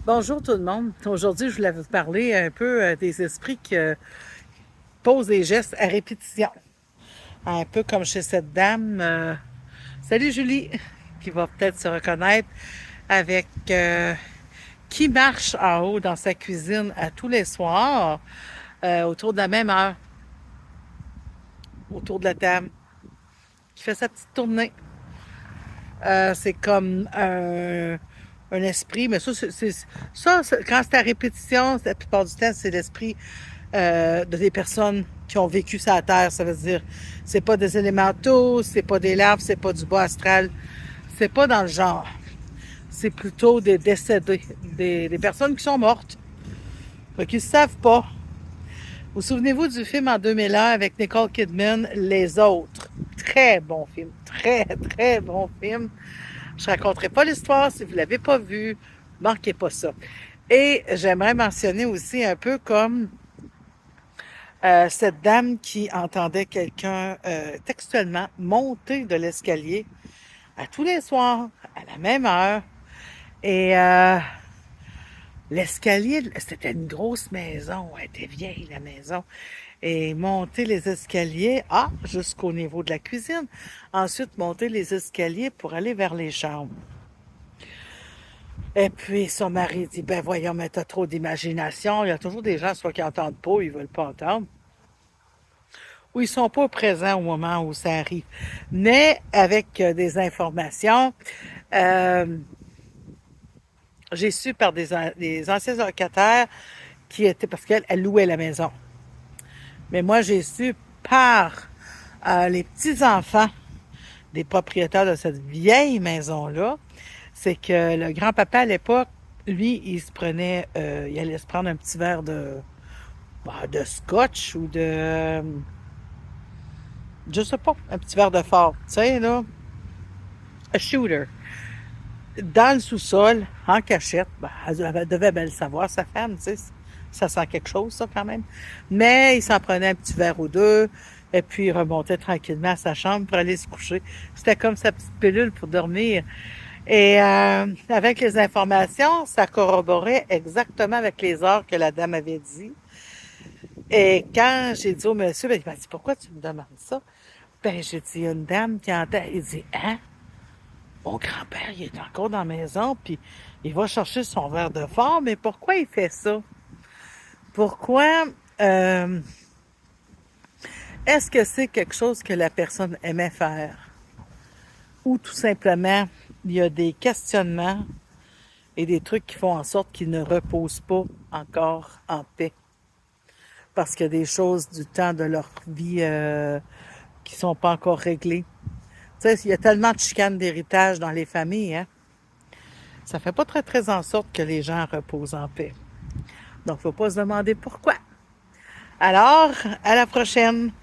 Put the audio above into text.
Bonjour tout le monde. Aujourd'hui, je voulais vous parler un peu des esprits qui posent des gestes à répétition. Un peu comme chez cette dame. Salut Julie, qui va peut-être se reconnaître avec qui marche en haut dans sa cuisine à tous les soirs autour de la même heure, autour de la table, qui fait sa petite tournée. C'est comme un esprit, mais quand c'est à répétition, la plupart du temps, c'est l'esprit de des personnes qui ont vécu sur la Terre. Ça veut dire, c'est pas des élémentaux, c'est pas des larves, c'est pas du bas astral, c'est pas dans le genre. C'est plutôt des décédés, des personnes qui sont mortes, qui ne savent pas. Vous souvenez-vous du film en 2001 avec Nicole Kidman, Les Autres? Très bon film, très, très bon film. Je ne raconterai pas l'histoire si vous ne l'avez pas vu. Manquez pas ça. Et j'aimerais mentionner aussi un peu comme cette dame qui entendait quelqu'un textuellement monter de l'escalier à tous les soirs, à la même heure. Et l'escalier, c'était une grosse maison. Elle était vieille, la maison. Et monter les escaliers, jusqu'au niveau de la cuisine. Ensuite, monter les escaliers pour aller vers les chambres. Et puis, son mari dit, ben voyons, mais t'as trop d'imagination. Il y a toujours des gens, soit qui n'entendent pas, ou ils veulent pas entendre, ou ils sont pas présents au moment où ça arrive. Mais avec des informations, j'ai su par des anciens locataires qui étaient, parce qu'elle louait la maison. Mais moi, j'ai su par les petits-enfants des propriétaires de cette vieille maison-là, c'est que le grand-papa à l'époque, lui, il allait se prendre un petit verre de scotch ou je sais pas, un petit verre de fort, tu sais, là, un shooter, dans le sous-sol, en cachette. Elle devait bien le savoir, sa femme, tu sais, ça sent quelque chose, ça, quand même. Mais il s'en prenait un petit verre ou deux, et puis il remontait tranquillement à sa chambre pour aller se coucher. C'était comme sa petite pilule pour dormir. Et avec les informations, ça corroborait exactement avec les heures que la dame avait dit. Et quand j'ai dit au monsieur, il m'a dit, pourquoi tu me demandes ça? Ben, j'ai dit, il y a une dame qui entend. Il dit, hein? Mon grand-père, il est encore dans la maison, puis il va chercher son verre de fort, mais pourquoi il fait ça? Pourquoi est-ce que c'est quelque chose que la personne aimait faire? Ou tout simplement, il y a des questionnements et des trucs qui font en sorte qu'ils ne reposent pas encore en paix. Parce qu'il y a des choses du temps de leur vie qui sont pas encore réglées. Tu sais, il y a tellement de chicanes d'héritage dans les familles, hein? Ça fait pas très, très en sorte que les gens reposent en paix. Donc, faut pas se demander pourquoi. Alors, à la prochaine!